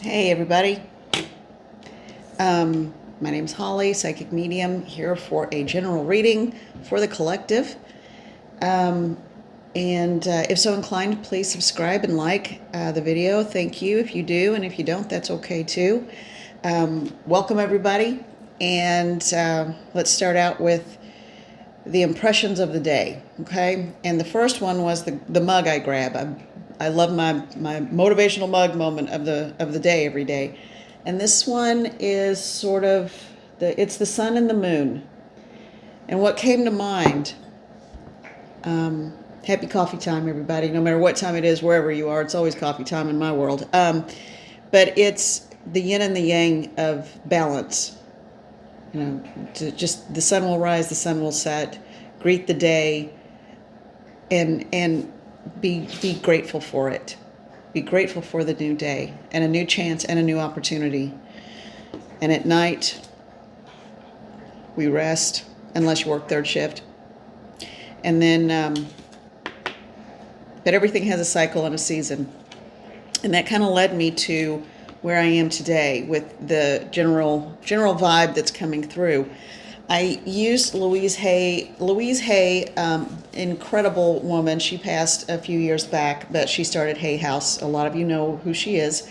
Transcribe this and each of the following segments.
Hey, everybody. My name's Holly, psychic medium, here for a general reading for the collective. And if so inclined, please subscribe and like the video. Thank you if you do, and if you don't, that's okay too. Welcome, everybody. And let's start out with the impressions of the day, okay? And the first one was the mug I grab. I love my motivational mug moment of the day every day. And this one is sort of it's the sun and the moon. And what came to mind, happy coffee time, everybody. No matter what time it is, wherever you are, it's always coffee time in my world. But it's the yin and the yang of balance. Just the sun will rise, the sun will set. Greet the day, and be grateful for it. Be grateful for the new day and a new chance and a new opportunity. And at night, we rest, unless you work third shift. And then, but everything has a cycle and a season. And that kind of led me to where I am today with the general vibe that's coming through. I used Louise Hay. Louise Hay, incredible woman. She passed a few years back, but she started Hay House. A lot of you know who she is.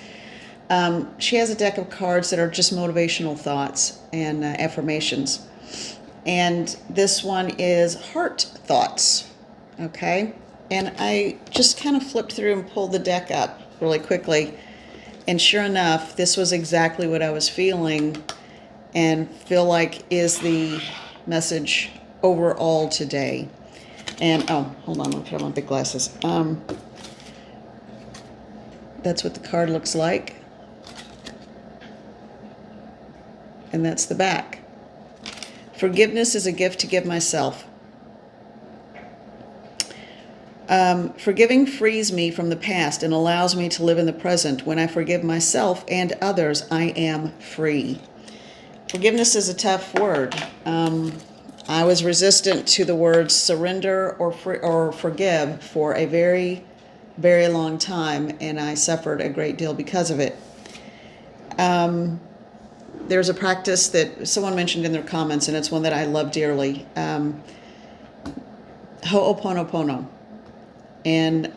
She has a deck of cards that are just motivational thoughts and affirmations. And this one is heart thoughts. Okay. And I just kind of flipped through and pulled the deck up really quickly. And sure enough, this was exactly what I was feeling and feel like is the message overall today. And, oh, hold on, let me put on my big glasses. That's what the card looks like. And that's the back. Forgiveness is a gift to give myself. Forgiving frees me from the past and allows me to live in the present. When I forgive myself and others, I am free. Forgiveness is a tough word. I was resistant to the words surrender or forgive for a very, very long time, and I suffered a great deal because of it. There's a practice that someone mentioned in their comments, and it's one that I love dearly. Ho'oponopono. And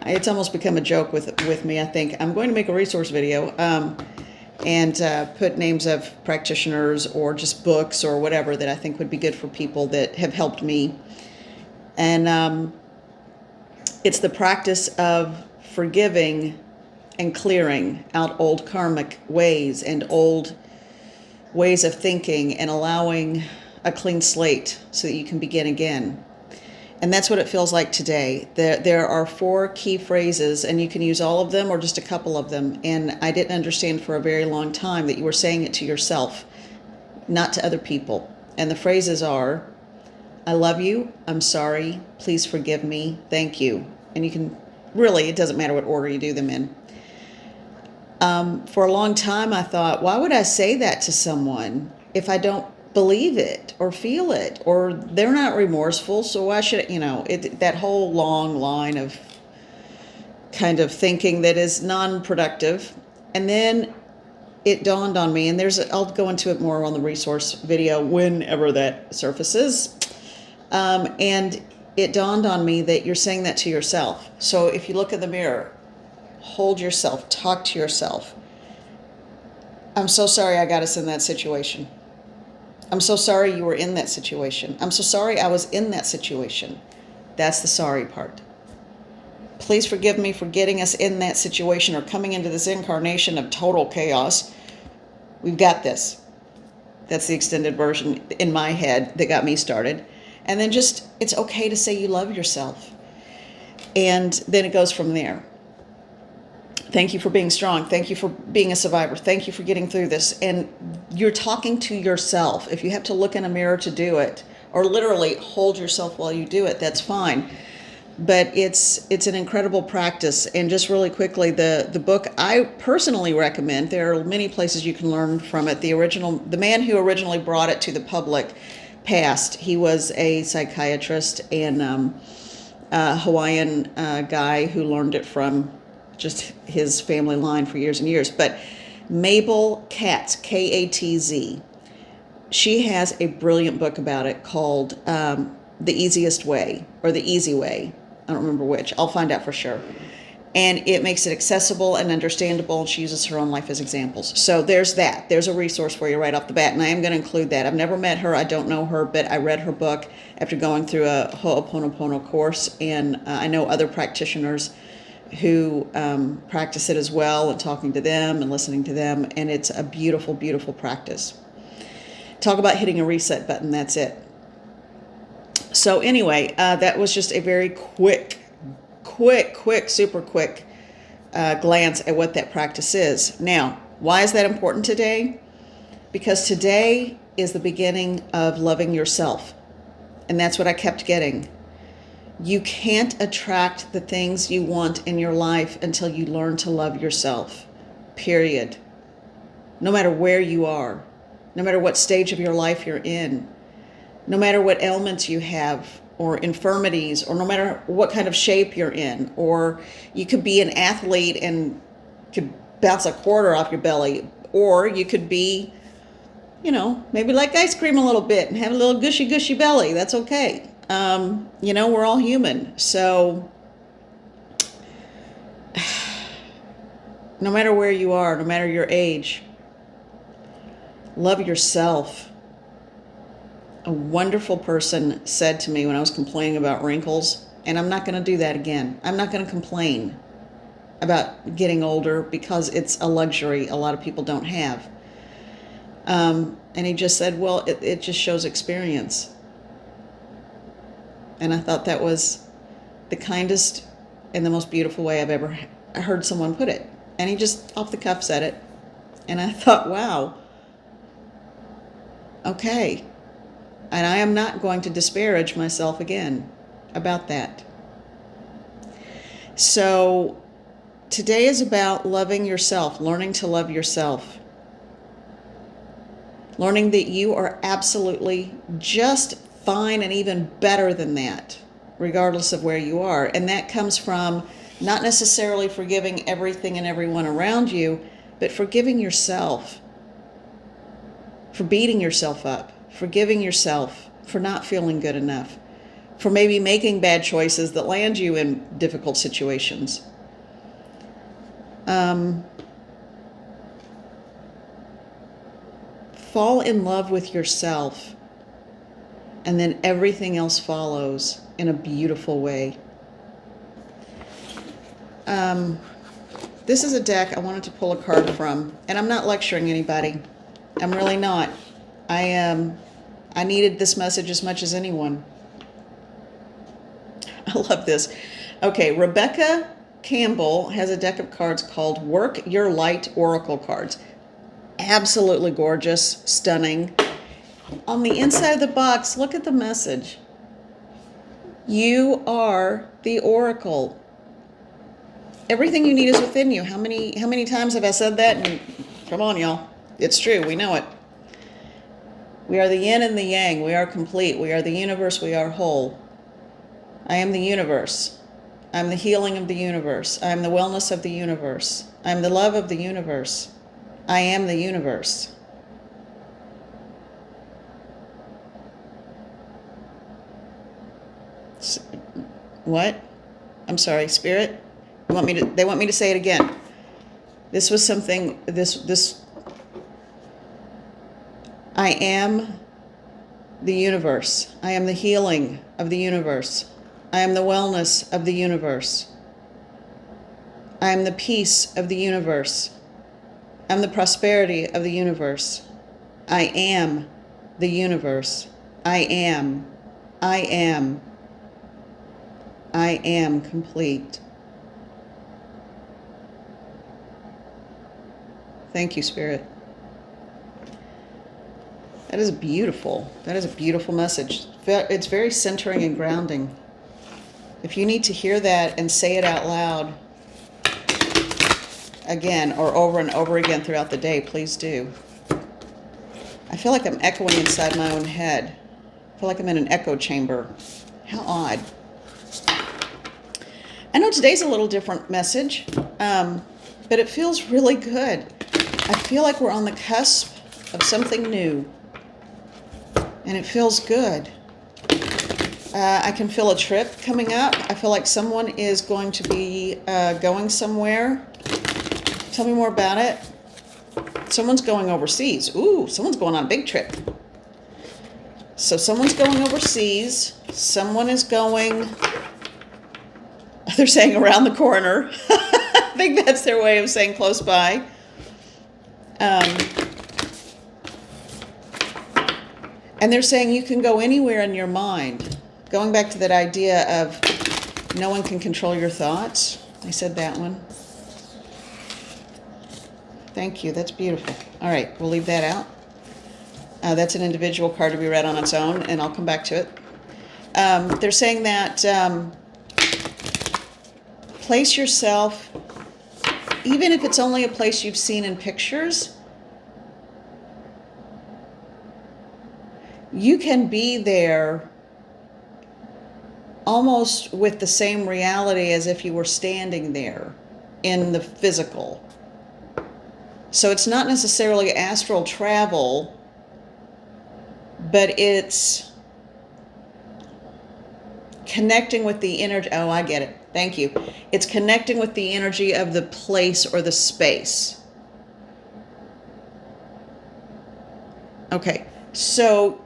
it's almost become a joke with me, I think. I'm going to make a resource video and put names of practitioners or just books or whatever that I think would be good for people that have helped me. And it's the practice of forgiving and clearing out old karmic ways and old ways of thinking and allowing a clean slate so that you can begin again. And that's what it feels like today. There are 4 key phrases, and you can use all of them or just a couple of them. And I didn't understand for a very long time that you were saying it to yourself, not to other people. And the phrases are, I love you, I'm sorry, please forgive me, thank you. And you can, really, it doesn't matter what order you do them in. For a long time, I thought, why would I say that to someone if I don't believe it or feel it, or they're not remorseful, so why should that whole long line of kind of thinking that is non-productive. And then it dawned on me, and I'll go into it more on the resource video whenever that surfaces, and it dawned on me that you're saying that to yourself. So if you look in the mirror, hold yourself, talk to yourself. I'm so sorry I got us in that situation. I'm so sorry you were in that situation. I'm so sorry I was in that situation. That's the sorry part. Please forgive me for getting us in that situation or coming into this incarnation of total chaos. We've got this. That's the extended version in my head that got me started. And then it's okay to say you love yourself. And then it goes from there. Thank you for being strong. Thank you for being a survivor. Thank you for getting through this. And you're talking to yourself. If you have to look in a mirror to do it, or literally hold yourself while you do it, that's fine. But it's an incredible practice. And just really quickly, the book I personally recommend, there are many places you can learn from it. The man who originally brought it to the public passed. He was a psychiatrist and a Hawaiian guy who learned it from just his family line for years and years. But Mabel Katz, Katz, she has a brilliant book about it called The Easiest Way, or The Easy Way. I don't remember which. I'll find out for sure. And it makes it accessible and understandable, and she uses her own life as examples. So there's that. There's a resource for you right off the bat, and I am going to include that. I've never met her. I don't know her, but I read her book after going through a Ho'oponopono course, and I know other practitioners who practice it as well, and talking to them and listening to them, and it's a beautiful, beautiful practice. Talk about hitting a reset button. That's it. So anyway, that was just a very quick, super quick glance at what that practice is. Now, why is that important today? Because today is the beginning of loving yourself. And that's what I kept getting. You can't attract the things you want in your life until you learn to love yourself. Period. No matter where you are, no matter what stage of your life you're in, no matter what ailments you have, or infirmities, or no matter what kind of shape you're in, or you could be an athlete and could bounce a quarter off your belly, or you could be, maybe like ice cream a little bit and have a little gushy belly. That's okay. We're all human. So no matter where you are, no matter your age, love yourself. A wonderful person said to me when I was complaining about wrinkles, and I'm not going to do that again. I'm not going to complain about getting older because it's a luxury a lot of people don't have. And he just said, well, it just shows experience. And I thought that was the kindest and the most beautiful way I've ever heard someone put it. And he just off the cuff said it. And I thought, wow, okay. And I am not going to disparage myself again about that. So today is about loving yourself, learning to love yourself. Learning that you are absolutely just fine and even better than that, regardless of where you are. And that comes from not necessarily forgiving everything and everyone around you, but forgiving yourself for beating yourself up. Forgiving yourself for not feeling good enough, for maybe making bad choices that land you in difficult situations. Fall in love with yourself, and then everything else follows in a beautiful way. This is a deck I wanted to pull a card from, and I'm not lecturing anybody. I'm really not. I needed this message as much as anyone. I love this. Okay, Rebecca Campbell has a deck of cards called Work Your Light Oracle cards. Absolutely gorgeous, stunning. On the inside of the box, look at the message. You are the oracle. Everything you need is within you. How many times have I said that? And come on, y'all. It's true. We know it. We are the yin and the yang. We are complete. We are the universe. We are whole. I am the universe. I'm the healing of the universe. I am the wellness of the universe. I am the love of the universe. I am the universe. What? I'm sorry, Spirit? They want me to say it again. This was something, I am the universe. I am the healing of the universe. I am the wellness of the universe. I am the peace of the universe. I am the prosperity of the universe. I am the universe. I am complete. Thank you, Spirit. That is beautiful. That is a beautiful message. It's very centering and grounding. If you need to hear that and say it out loud again or over and over again throughout the day, please do. I feel like I'm echoing inside my own head. I feel like I'm in an echo chamber. How odd. I know today's a little different message, but it feels really good. I feel like we're on the cusp of something new, and it feels good. I can feel a trip coming up. I feel like someone is going to be going somewhere. Tell me more about it. Someone's going overseas. Ooh, someone's going on a big trip. So someone's going overseas. Someone is going, they're saying around the corner. I think that's their way of saying close by. And they're saying you can go anywhere in your mind. Going back to that idea of no one can control your thoughts. I said that one. Thank you. That's beautiful. All right, we'll leave that out. That's an individual card to be read on its own, and I'll come back to it. They're saying that place yourself, even if it's only a place you've seen in pictures, you can be there almost with the same reality as if you were standing there in the physical. So it's not necessarily astral travel, but it's connecting with the energy. Oh, I get it. Thank you. It's connecting with the energy of the place or the space. Okay, so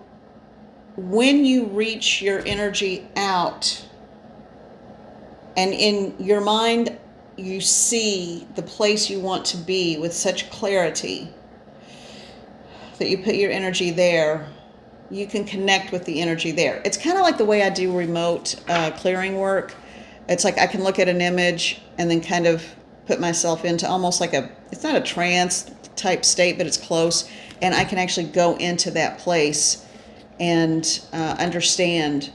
when you reach your energy out and in your mind you see the place you want to be with such clarity that you put your energy there, you can connect with the energy there. It's kind of like the way I do remote clearing work. It's like I can look at an image and then kind of put myself into almost like it's not a trance type state, but it's close. And I can actually go into that place and understand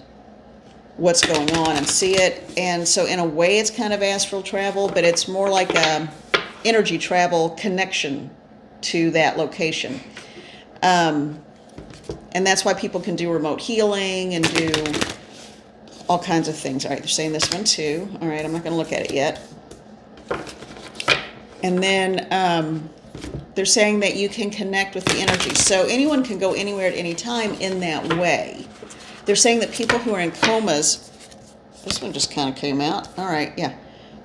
what's going on and see it. And so in a way it's kind of astral travel, but it's more like a energy travel connection to that location. And that's why people can do remote healing and do all kinds of things. All right, they're saying this one too. All right, I'm not going to look at it yet. And then they're saying that you can connect with the energy. So anyone can go anywhere at any time in that way. They're saying that people who are in comas, this one just kind of came out. All right, yeah.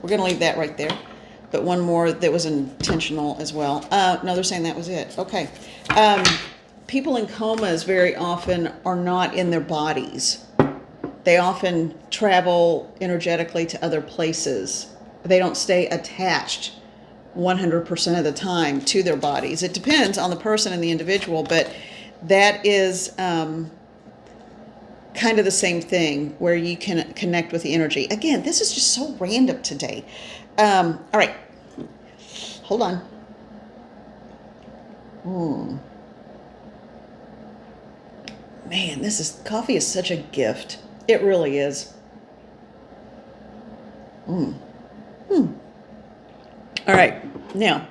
We're going to leave that right there. But one more that was intentional as well. No, they're saying that was it. Okay. People in comas very often are not in their bodies. They often travel energetically to other places. They don't stay attached 100% of the time to their bodies. It depends on the person and the individual, but that is kind of the same thing where you can connect with the energy. Again, this is just so random today. All right. Hold on. Man, coffee is such a gift. It really is. All right, now,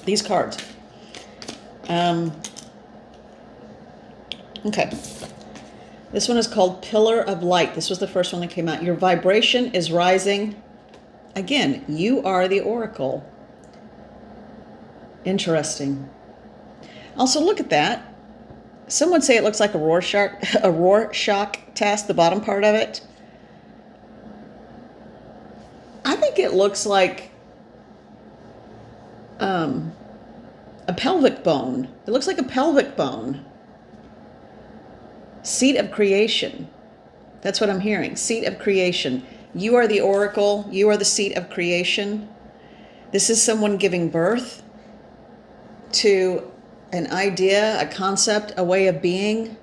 these cards. Okay. This one is called Pillar of Light. This was the first one that came out. Your vibration is rising. Again, you are the oracle. Interesting. Also, look at that. Some would say it looks like a Rorschach test, the bottom part of it. I think it looks like a pelvic bone. It looks like a pelvic bone. Seat of creation. That's what I'm hearing. Seat of creation. You are the oracle. You are the seat of creation. This is someone giving birth to an idea, a concept, a way of being.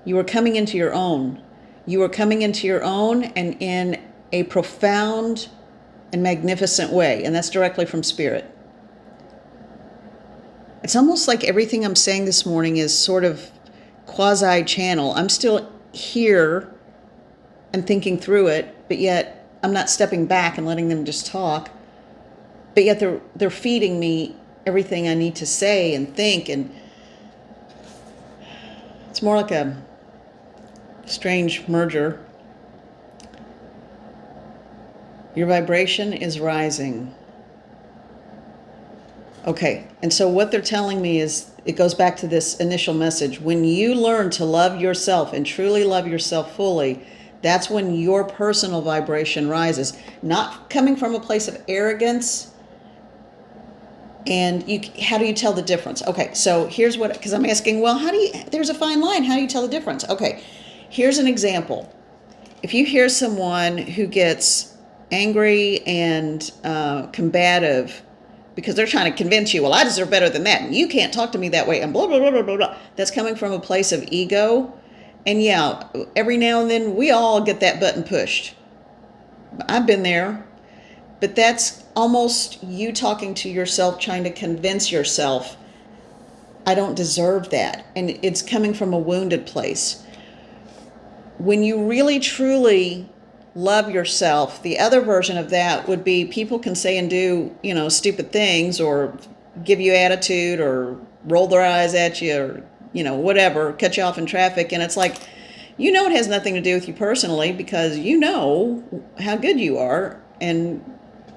You are coming into your own. You are coming into your own and in a profound and magnificent way. And that's directly from Spirit. It's almost like everything I'm saying this morning is sort of quasi-channel. I'm still here and thinking through it, but yet I'm not stepping back and letting them just talk. But yet they're feeding me everything I need to say and think, and it's more like a strange merger. Your vibration is rising. Okay, and so what they're telling me is, it goes back to this initial message. When you learn to love yourself and truly love yourself fully, that's when your personal vibration rises. Not coming from a place of arrogance. And how do you tell the difference? Okay, so here's what, because I'm asking, well, there's a fine line. How do you tell the difference? Okay, here's an example. If you hear someone who gets angry and combative because they're trying to convince you, well, I deserve better than that, and you can't talk to me that way, and blah, blah, blah, blah, blah, blah. That's coming from a place of ego. And yeah, every now and then we all get that button pushed. I've been there. But that's almost you talking to yourself, trying to convince yourself, I don't deserve that. And it's coming from a wounded place. When you really, truly love yourself, the other version of that would be people can say and do, stupid things, or give you attitude, or roll their eyes at you, or, whatever, cut you off in traffic. And it's like, it has nothing to do with you personally, because you know how good you are. And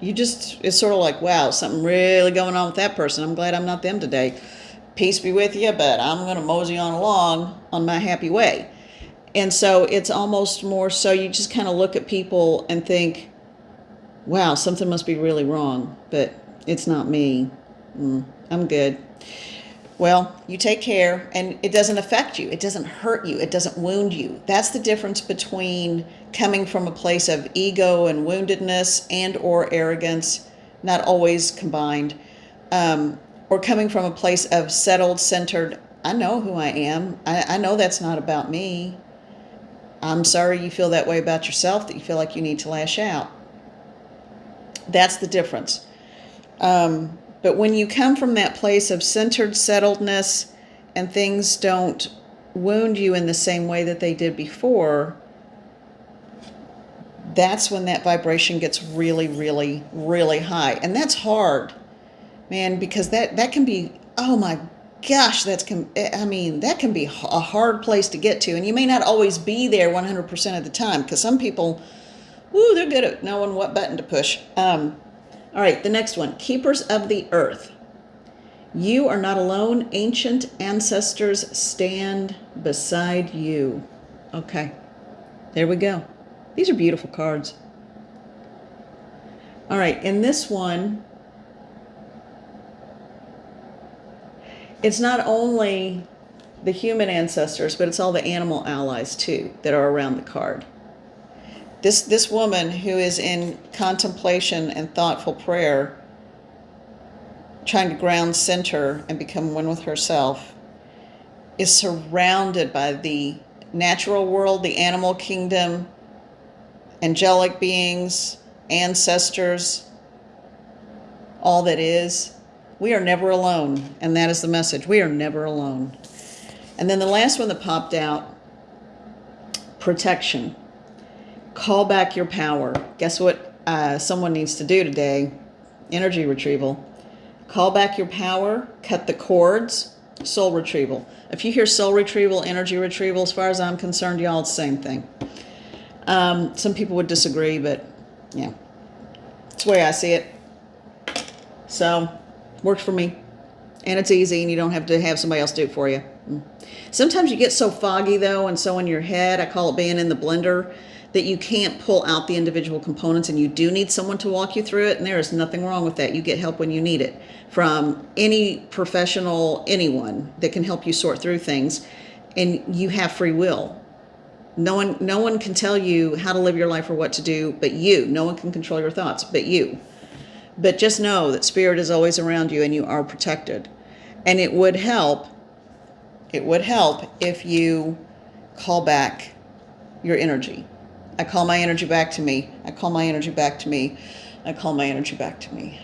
it's sort of like, wow, something really going on with that person. I'm glad I'm not them today. Peace be with you, but I'm going to mosey on along on my happy way. And so it's almost more so you just kind of look at people and think, wow, something must be really wrong, but it's not me. I'm good. Well, you take care, and it doesn't affect you. It doesn't hurt you. It doesn't wound you. That's the difference between coming from a place of ego and woundedness and or arrogance, not always combined, or coming from a place of settled, centered, I know who I am. I know that's not about me. I'm sorry you feel that way about yourself, that you feel like you need to lash out. That's the difference. But when you come from that place of centered settledness, and things don't wound you in the same way that they did before, that's when that vibration gets really, really, really high. And that's hard, man, because that can be, oh my gosh, that can be a hard place to get to. And you may not always be there 100% of the time, because some people, they're good at knowing what button to push. All right, the next one, keepers of the earth. You are not alone. Ancient ancestors stand beside you. Okay, there we go. These are beautiful cards. All right, in this one, it's not only the human ancestors, but it's all the animal allies too that are around the card. This woman who is in contemplation and thoughtful prayer, trying to ground center and become one with herself, is surrounded by the natural world, the animal kingdom, angelic beings, ancestors, all that is. We are never alone, and that is the message. We are never alone. And then the last one that popped out, protection. Call back your power. Guess what someone needs to do today? Energy retrieval. Call back your power, cut the cords, soul retrieval. If you hear soul retrieval, energy retrieval, as far as I'm concerned, y'all, it's the same thing. Some people would disagree, but yeah, it's the way I see it. So, works for me. And it's easy, and you don't have to have somebody else do it for you. Sometimes you get so foggy, though, and so in your head, I call it being in the blender, that you can't pull out the individual components, and you do need someone to walk you through it, and there is nothing wrong with that. You get help when you need it from any professional, anyone that can help you sort through things, and you have free will. No one can tell you how to live your life or what to do but you. No one can control your thoughts but you. But just know that spirit is always around you, and you are protected. And it would help if you call back your energy. I call my energy back to me. I call my energy back to me. I call my energy back to me.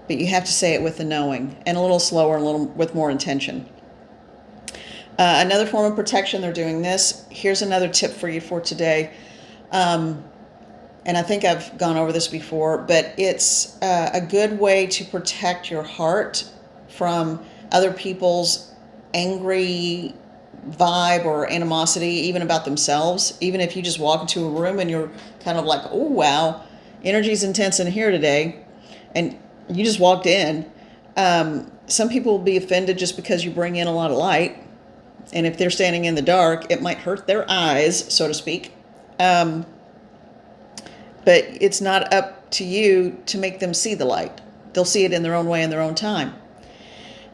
But you have to say it with the knowing, and a little slower, and a little with more intention. Another form of protection, they're doing this. Here's another tip for you for today. And I think I've gone over this before, but it's a good way to protect your heart from other people's angry vibe or animosity, even about themselves. Even if you just walk into a room and you're kind of like, oh, wow, energy's intense in here today, and you just walked in. Some people will be offended just because you bring in a lot of light. And if they're standing in the dark, it might hurt their eyes, so to speak. But it's not up to you to make them see the light. They'll see it in their own way, in their own time.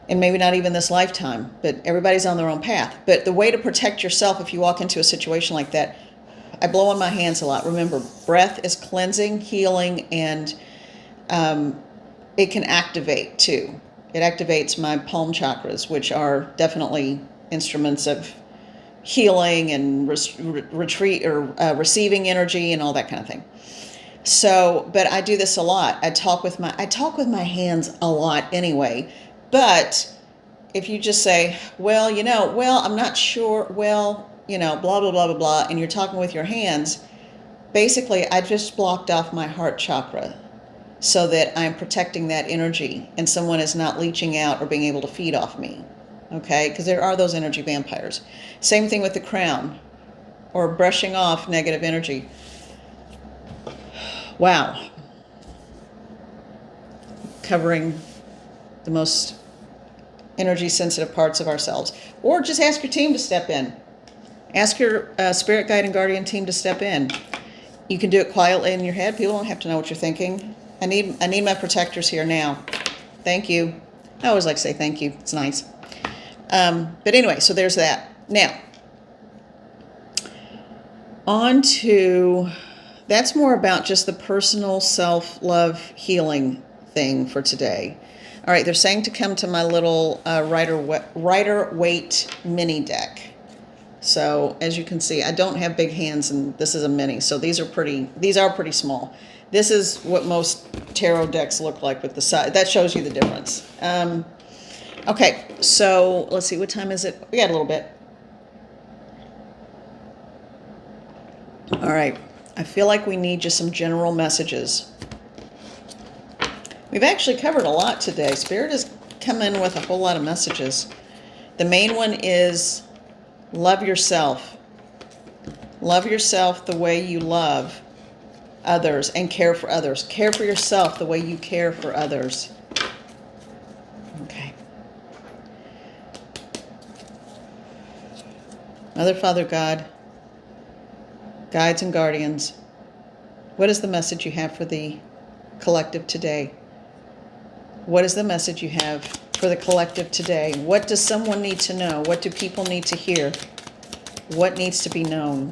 And maybe not even this lifetime, but everybody's on their own path. But the way to protect yourself if you walk into a situation like that, I blow on my hands a lot. Remember, breath is cleansing, healing, and it can activate too. It activates my palm chakras, which are definitely instruments of healing and retreat or receiving energy and all that kind of thing. So, but I do this a lot. I talk with my hands a lot anyway. But if you just say, well, I'm not sure, blah, blah, blah, blah, blah, and you're talking with your hands, basically I just blocked off my heart chakra so that I'm protecting that energy and someone is not leaching out or being able to feed off me. Okay? Because there are those energy vampires. Same thing with the crown or brushing off negative energy. Wow. Covering the most energy sensitive parts of ourselves. Or just ask your team to step in. Ask your spirit guide and guardian team to step in. You can do it quietly in your head. People don't have to know what you're thinking. I need my protectors here now. Thank you. I always like to say thank you. It's nice. But anyway, so there's that. Now, on to, that's more about just the personal self-love healing thing for today. All right, they're saying to come to my little Rider-Waite mini deck. So as you can see, I don't have big hands, and this is a mini, so these are pretty small. This is what most tarot decks look like with the size. That shows you the difference. Okay, so let's see, what time is it? We got a little bit. All right, I feel like we need just some general messages. We've actually covered a lot today. Spirit has come in with a whole lot of messages. The main one is love yourself. Love yourself the way you love others and care for others. Care for yourself the way you care for others. Okay. Mother, Father, God, guides and guardians, what is the message you have for the collective today? What is the message you have for the collective today? What does someone need to know? What do people need to hear? What needs to be known?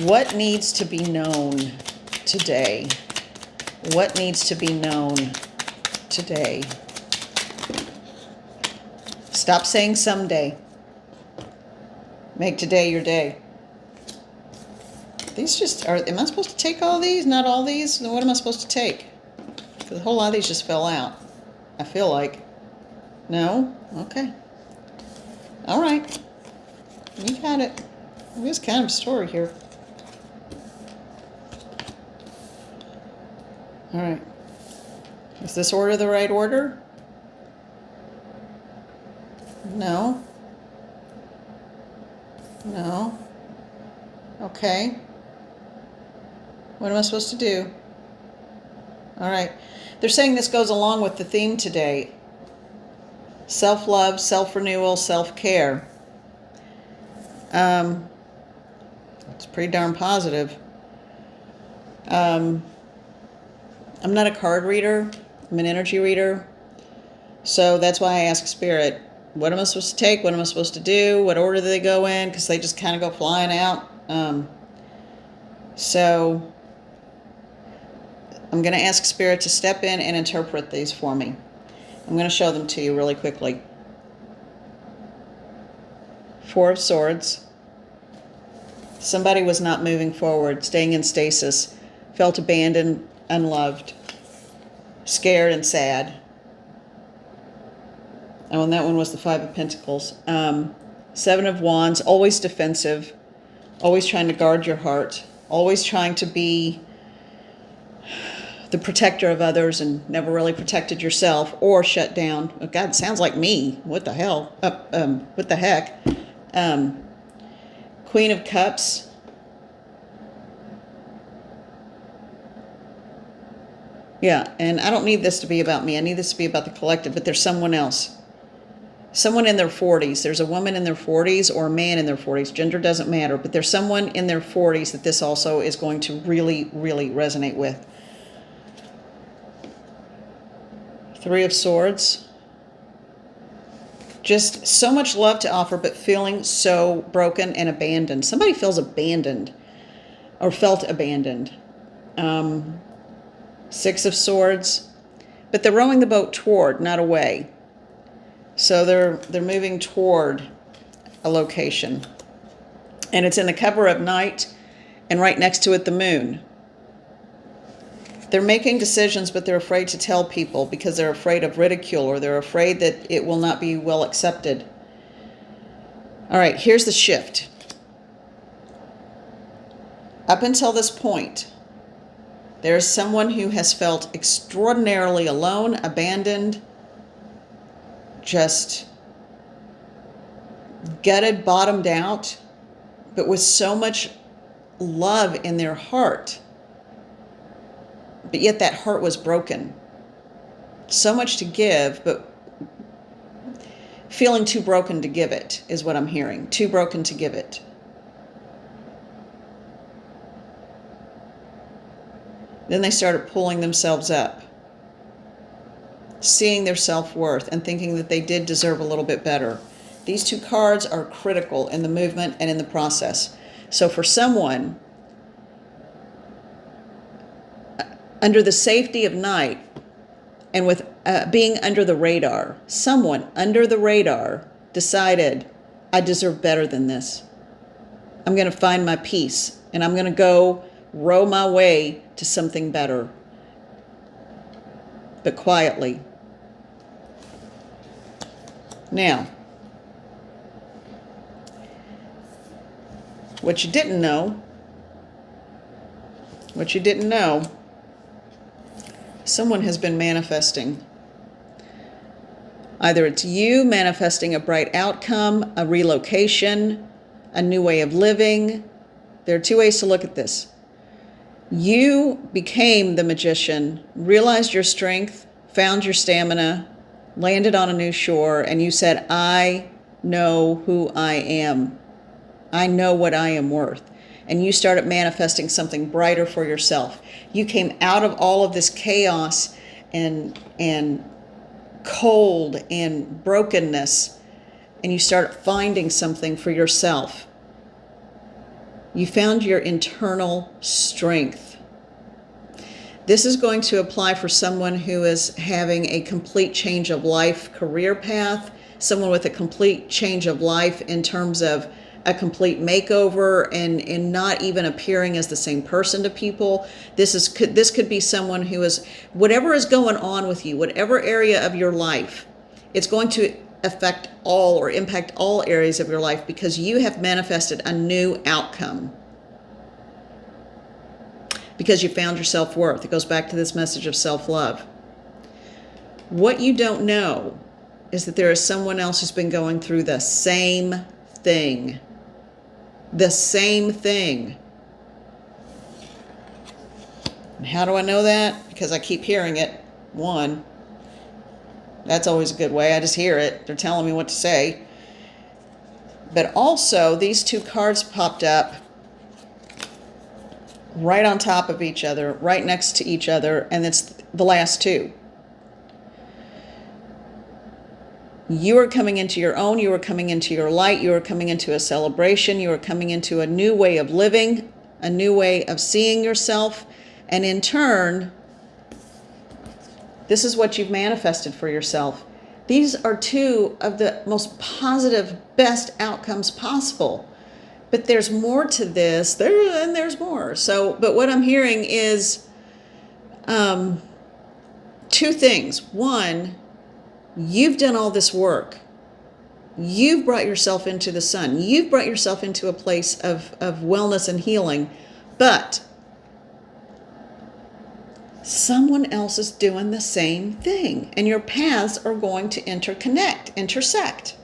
What needs to be known today? What needs to be known today? Stop saying someday. Make today your day. These just are, am I supposed to take all these? Not all these? Then what am I supposed to take? Because a whole lot of these just fell out. I feel like. No? Okay. All right. You got it. There's kind of a story here. All right. Is this order the right order? No. No. Okay. What am I supposed to do? All right. They're saying this goes along with the theme today. Self-love, self-renewal, self-care. It's pretty darn positive. I'm not a card reader. I'm an energy reader. So that's why I ask Spirit, what am I supposed to take? What am I supposed to do? What order do they go in? Because they just kind of go flying out. So I'm going to ask Spirit to step in and interpret these for me. I'm going to show them to you really quickly. Four of Swords. Somebody was not moving forward, staying in stasis, felt abandoned, unloved, scared and sad. Oh, and that one was the Five of Pentacles. Seven of Wands, always defensive, always trying to guard your heart, always trying to be the protector of others and never really protected yourself or shut down. Oh God, sounds like me. What the hell? What the heck? Queen of Cups. Yeah, and I don't need this to be about me. I need this to be about the collective, but there's someone else. Someone in their 40s. There's a woman in their 40s or a man in their 40s. Gender doesn't matter, but there's someone in their 40s that this also is going to really, really resonate with. Three of Swords. Just so much love to offer, but feeling so broken and abandoned. Somebody feels abandoned or felt abandoned. Six of Swords. But they're rowing the boat toward, not away. So they're moving toward a location. And it's in the cover of night, and right next to it, the moon. They're making decisions, but they're afraid to tell people because they're afraid of ridicule, or they're afraid that it will not be well accepted. All right, here's the shift. Up until this point, there's someone who has felt extraordinarily alone, abandoned, just gutted, bottomed out, but with so much love in their heart. But yet that heart was broken. So much to give, but feeling too broken to give it is what I'm hearing. Too broken to give it. Then they started pulling themselves up, seeing their self-worth and thinking that they did deserve a little bit better. These two cards are critical in the movement and in the process. So for someone, under the safety of night and with being under the radar, someone under the radar decided, I deserve better than this. I'm going to find my peace, and I'm going to go row my way to something better, but quietly. Now, what you didn't know, someone has been manifesting. Either it's you manifesting a bright outcome, a relocation, a new way of living. There are two ways to look at this. You became the magician, realized your strength, found your stamina, landed on a new shore, and you said, I know who I am. I know what I am worth. And you started manifesting something brighter for yourself. You came out of all of this chaos and cold and brokenness, and you started finding something for yourself. You found your internal strength. This is going to apply for someone who is having a complete change of life career path, someone with a complete change of life in terms of a complete makeover and not even appearing as the same person to people. This could be someone who is, whatever is going on with you, whatever area of your life, it's going to affect all or impact all areas of your life because you have manifested a new outcome. Because you found your self-worth. It goes back to this message of self-love. What you don't know is that there is someone else who's been going through the same thing. The same thing. And how do I know that? Because I keep hearing it. One, that's always a good way. I just hear it. They're telling me what to say. But also, these two cards popped up right on top of each other, right next to each other, and it's the last two. You are coming into your own, you are coming into your light, you are coming into a celebration, you are coming into a new way of living, a new way of seeing yourself, and in turn, this is what you've manifested for yourself. These are two of the most positive, best outcomes possible. But there's more to this, there's more. So, but what I'm hearing is two things. One, you've done all this work. You've brought yourself into the sun. You've brought yourself into a place of wellness and healing. But someone else is doing the same thing. And your paths are going to intersect.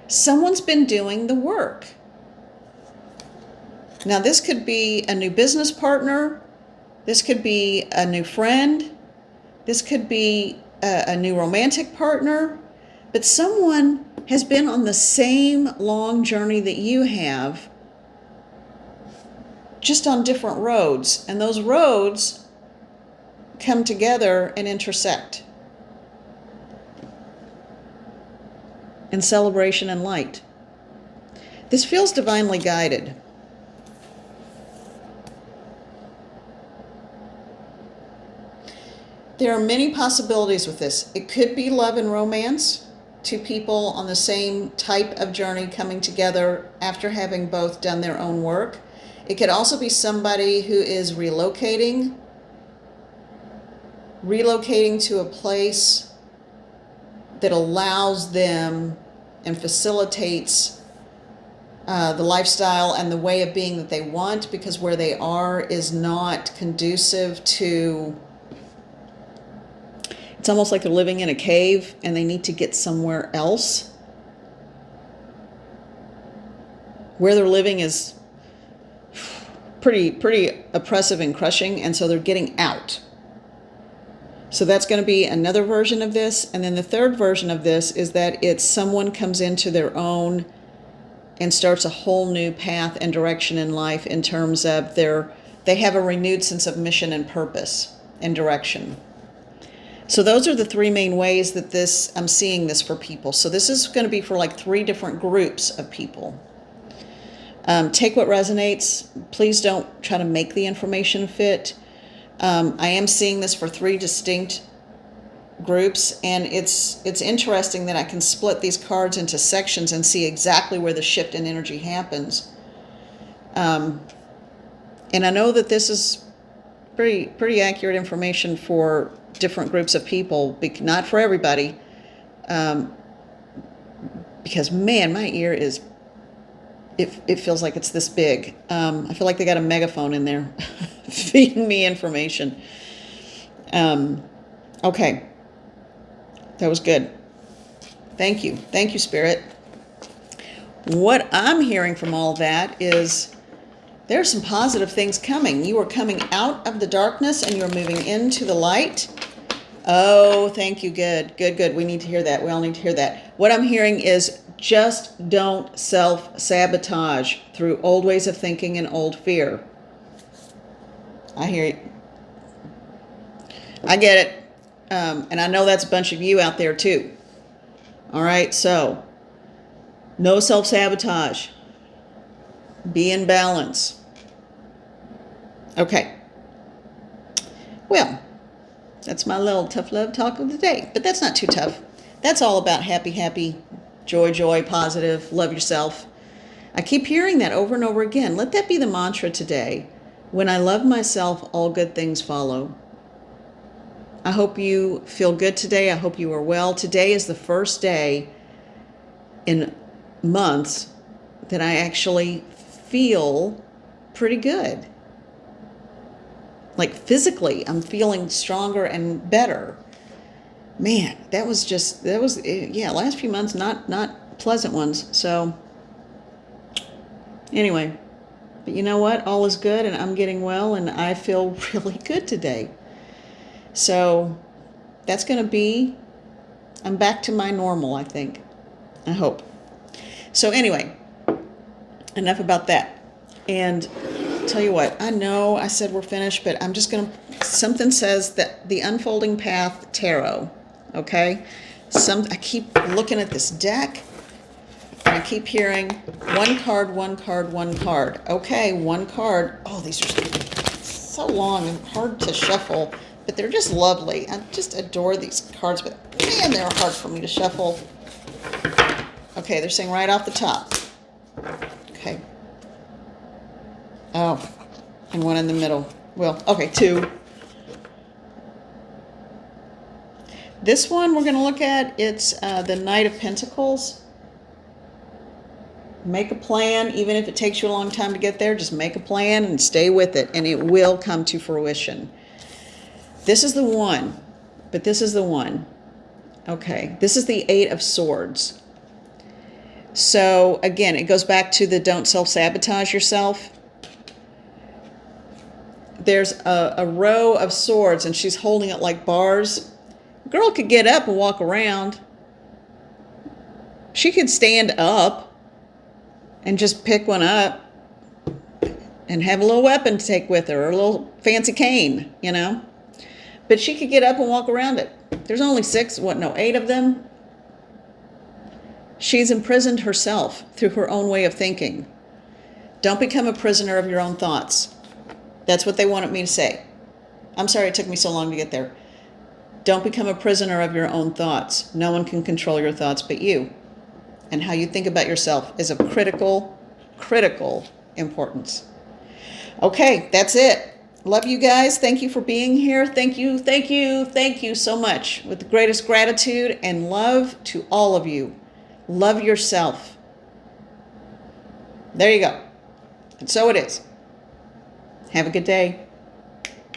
Someone's been doing the work. Now, this could be a new business partner. This could be a new friend. This could be a new romantic partner. But someone has been on the same long journey that you have, just on different roads. And those roads come together and intersect in celebration and light. This feels divinely guided. There are many possibilities with this. It could be love and romance, two people on the same type of journey coming together after having both done their own work. It could also be somebody who is relocating to a place that allows them and facilitates the lifestyle and the way of being that they want, because where they are is not conducive to... It's almost like they're living in a cave and they need to get somewhere else. Where they're living is pretty oppressive and crushing, and so they're getting out. So that's going to be another version of this. And then the third version of this is that it's someone comes into their own and starts a whole new path and direction in life in terms of they have a renewed sense of mission and purpose and direction. So those are the three main ways that I'm seeing this for people. So this is going to be for like 3 different groups of people. Take what resonates. Please don't try to make the information fit. I am seeing this for 3 distinct groups, and it's interesting that I can split these cards into sections and see exactly where the shift in energy happens. And I know that this is pretty accurate information for different groups of people, not for everybody, because man, my ear is, it feels like it's this big. I feel like they got a megaphone in there feeding me information. Okay, that was good. Thank you, Spirit. What I'm hearing from all that is there's some positive things coming. You are coming out of the darkness and you're moving into the light. Oh, thank you. Good. We need to hear that. We all need to hear that. What I'm hearing is just don't self-sabotage through old ways of thinking and old fear. I hear it. I get it. And I know that's a bunch of you out there too. All right. So no self-sabotage. Be in balance. Okay. Well, that's my little tough love talk of the day. But that's not too tough. That's all about happy, joy, positive, love yourself. I keep hearing that over and over again. Let that be the mantra today. When I love myself, all good things follow. I hope you feel good today. I hope you are well. Today is the first day in months that I actually feel pretty good. Like physically, I'm feeling stronger and better. Man, last few months, not pleasant ones. So anyway, but you know what? All is good and I'm getting well and I feel really good today. So that's going to be, I'm back to my normal, I think. I hope. So anyway, enough about that. And tell you what, I know I said we're finished, but I'm just going to, something says that the Unfolding Path Tarot, okay? I keep looking at this deck, and I keep hearing one card. Okay, one card. Oh, these are so long and hard to shuffle, but they're just lovely. I just adore these cards, but man, they're hard for me to shuffle. Okay, they're saying right off the top. Okay. Oh, and one in the middle. Well, okay, 2. This one we're going to look at, it's the Knight of Pentacles. Make a plan, even if it takes you a long time to get there, just make a plan and stay with it, and it will come to fruition. This is the one, Okay, this is the 8 of Swords. So again, it goes back to the don't self-sabotage yourself. There's a row of swords and she's holding it like bars. Girl could get up and walk around. She could stand up and just pick one up and have a little weapon to take with her, or a little fancy cane, you know. But she could get up and walk around it. There's only 8 of them. She's imprisoned herself through her own way of thinking. Don't become a prisoner of your own thoughts. That's what they wanted me to say. I'm sorry it took me so long to get there. Don't become a prisoner of your own thoughts. No one can control your thoughts but you. And how you think about yourself is of critical importance. Okay, that's it. Love you guys. Thank you for being here. Thank you so much. With the greatest gratitude and love to all of you. Love yourself. There you go. And so it is. Have a good day.